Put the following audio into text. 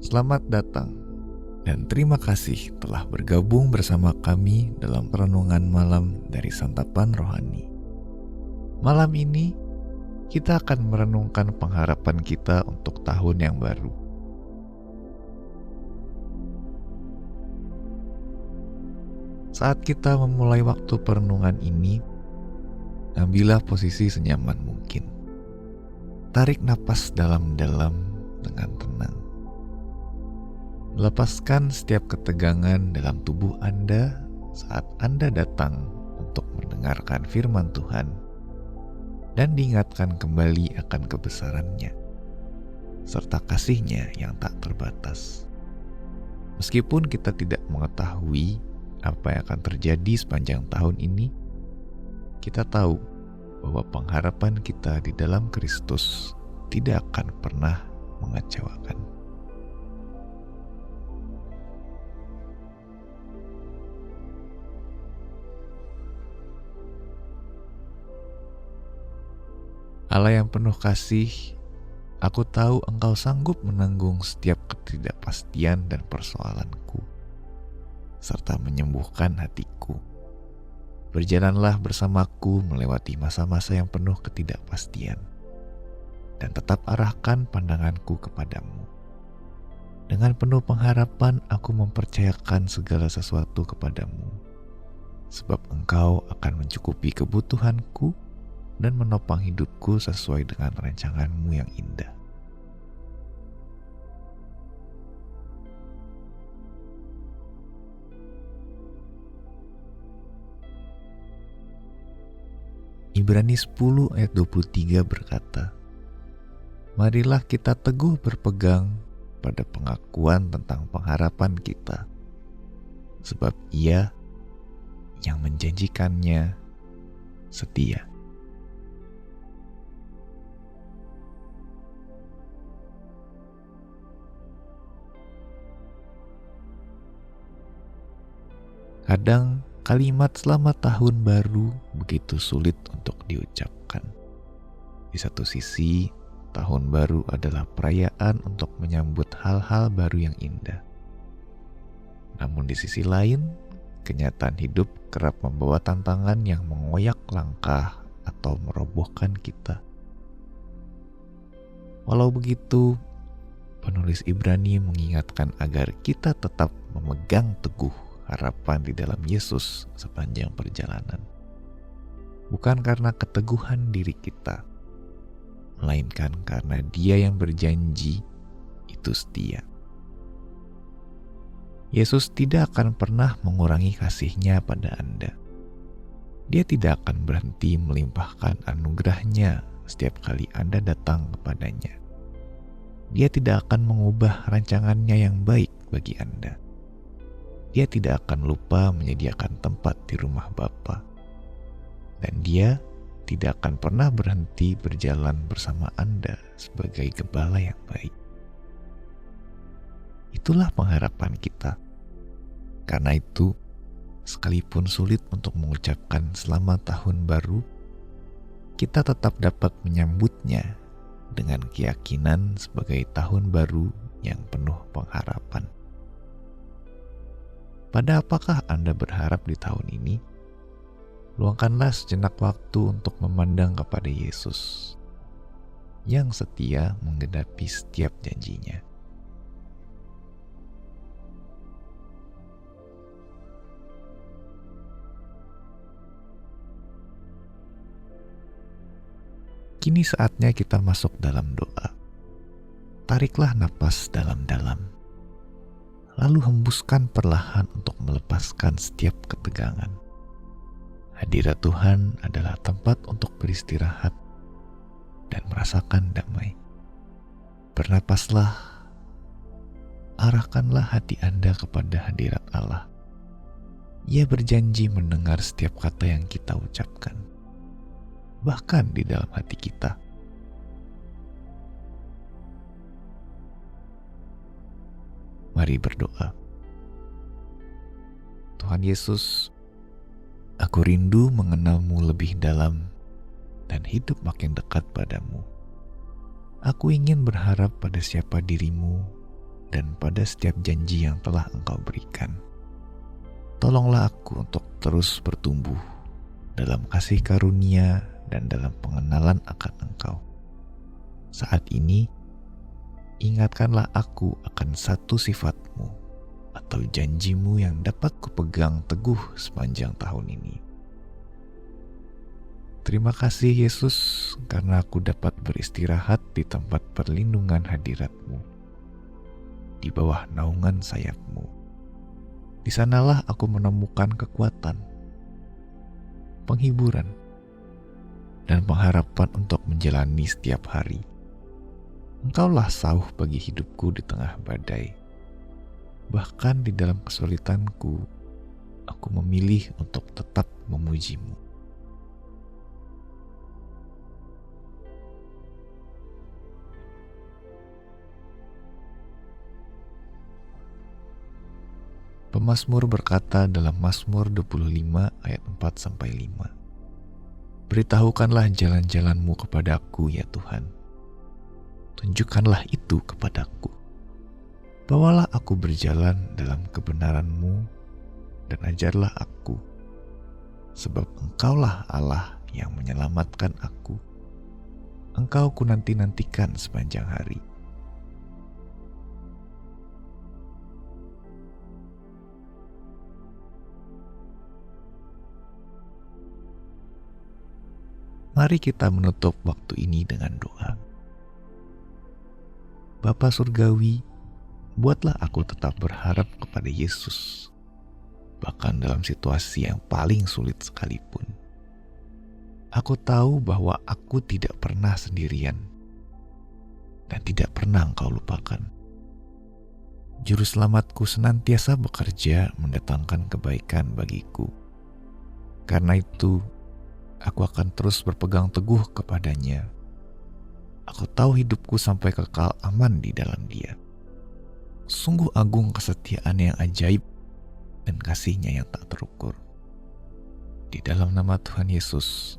Selamat datang dan terima kasih telah bergabung bersama kami dalam renungan malam dari Santapan Rohani. Malam ini kita akan merenungkan pengharapan kita untuk tahun yang baru. Saat kita memulai waktu perenungan ini, ambillah posisi senyaman mungkin. Tarik napas dalam-dalam dengan tenang. Lepaskan setiap ketegangan dalam tubuh Anda saat Anda datang untuk mendengarkan firman Tuhan dan diingatkan kembali akan kebesaran-Nya serta kasih-Nya yang tak terbatas. Meskipun kita tidak mengetahui apa yang akan terjadi sepanjang tahun ini, kita tahu bahwa pengharapan kita di dalam Kristus tidak akan pernah mengecewakan. Allah yang penuh kasih, aku tahu Engkau sanggup menanggung setiap ketidakpastian dan persoalanku, serta menyembuhkan hatiku. Berjalanlah bersamaku melewati masa-masa yang penuh ketidakpastian, dan tetap arahkan pandanganku kepadamu. Dengan penuh pengharapan, aku mempercayakan segala sesuatu kepadamu, sebab Engkau akan mencukupi kebutuhanku dan menopang hidupku sesuai dengan rancangan-Mu yang indah. Ibrani 10 ayat 23 berkata, "Marilah kita teguh berpegang pada pengakuan tentang pengharapan kita, sebab Ia yang menjanjikannya setia." Kadang kalimat selamat tahun baru begitu sulit untuk diucapkan. Di satu sisi, tahun baru adalah perayaan untuk menyambut hal-hal baru yang indah. Namun di sisi lain, kenyataan hidup kerap membawa tantangan yang mengoyak langkah atau merobohkan kita. Walau begitu, penulis Ibrani mengingatkan agar kita tetap memegang teguh harapan di dalam Yesus sepanjang perjalanan. Bukan karena keteguhan diri kita, melainkan karena Dia yang berjanji itu setia. Yesus tidak akan pernah mengurangi kasih-Nya pada Anda. Dia tidak akan berhenti melimpahkan anugerah-Nya setiap kali Anda datang kepadanya. Dia tidak akan mengubah rancangan-Nya yang baik bagi Anda. Dia tidak akan lupa menyediakan tempat di rumah Bapa. Dan Dia tidak akan pernah berhenti berjalan bersama Anda sebagai gembala yang baik. Itulah pengharapan kita. Karena itu, sekalipun sulit untuk mengucapkan selamat tahun baru, kita tetap dapat menyambutnya dengan keyakinan sebagai tahun baru yang penuh pengharapan. Pada apakah Anda berharap di tahun ini? Luangkanlah sejenak waktu untuk memandang kepada Yesus yang setia menggenapi setiap janjinya. Kini saatnya kita masuk dalam doa. Tariklah napas dalam-dalam. Lalu hembuskan perlahan untuk melepaskan setiap ketegangan. Hadirat Tuhan adalah tempat untuk beristirahat dan merasakan damai. Bernapaslah, arahkanlah hati Anda kepada hadirat Allah. Ia berjanji mendengar setiap kata yang kita ucapkan, bahkan di dalam hati kita. Mari berdoa. Tuhan Yesus, aku rindu mengenal-Mu lebih dalam dan hidup makin dekat padamu. Aku ingin berharap pada siapa diri-Mu dan pada setiap janji yang telah Engkau berikan. Tolonglah aku untuk terus bertumbuh dalam kasih karunia dan dalam pengenalan akan Engkau. Saat ini, ingatkanlah aku akan satu sifat-Mu atau janji-Mu yang dapat kupegang teguh sepanjang tahun ini. Terima kasih Yesus karena aku dapat beristirahat di tempat perlindungan hadirat-Mu, di bawah naungan sayap-Mu. Di sanalah aku menemukan kekuatan, penghiburan, dan pengharapan untuk menjalani setiap hari. Engkaulah sauh bagi hidupku di tengah badai. Bahkan di dalam kesulitanku, aku memilih untuk tetap memuji-Mu. Pemazmur berkata dalam Mazmur 25 ayat 4-5, "Beritahukanlah jalan-jalan-Mu kepadaku ya Tuhan. Tunjukkanlah itu kepadaku. Bawalah aku berjalan dalam kebenaran-Mu dan ajarlah aku. Sebab Engkaulah Allah yang menyelamatkan aku. Engkau ku nanti-nantikan sepanjang hari." Mari kita menutup waktu ini dengan doa. Bapa Surgawi, buatlah aku tetap berharap kepada Yesus, bahkan dalam situasi yang paling sulit sekalipun. Aku tahu bahwa aku tidak pernah sendirian dan tidak pernah Engkau lupakan. Juru selamatku senantiasa bekerja mendatangkan kebaikan bagiku. Karena itu, aku akan terus berpegang teguh kepadanya. Aku tahu hidupku sampai kekal aman di dalam Dia. Sungguh agung kesetiaan yang ajaib dan kasih-Nya yang tak terukur. Di dalam nama Tuhan Yesus,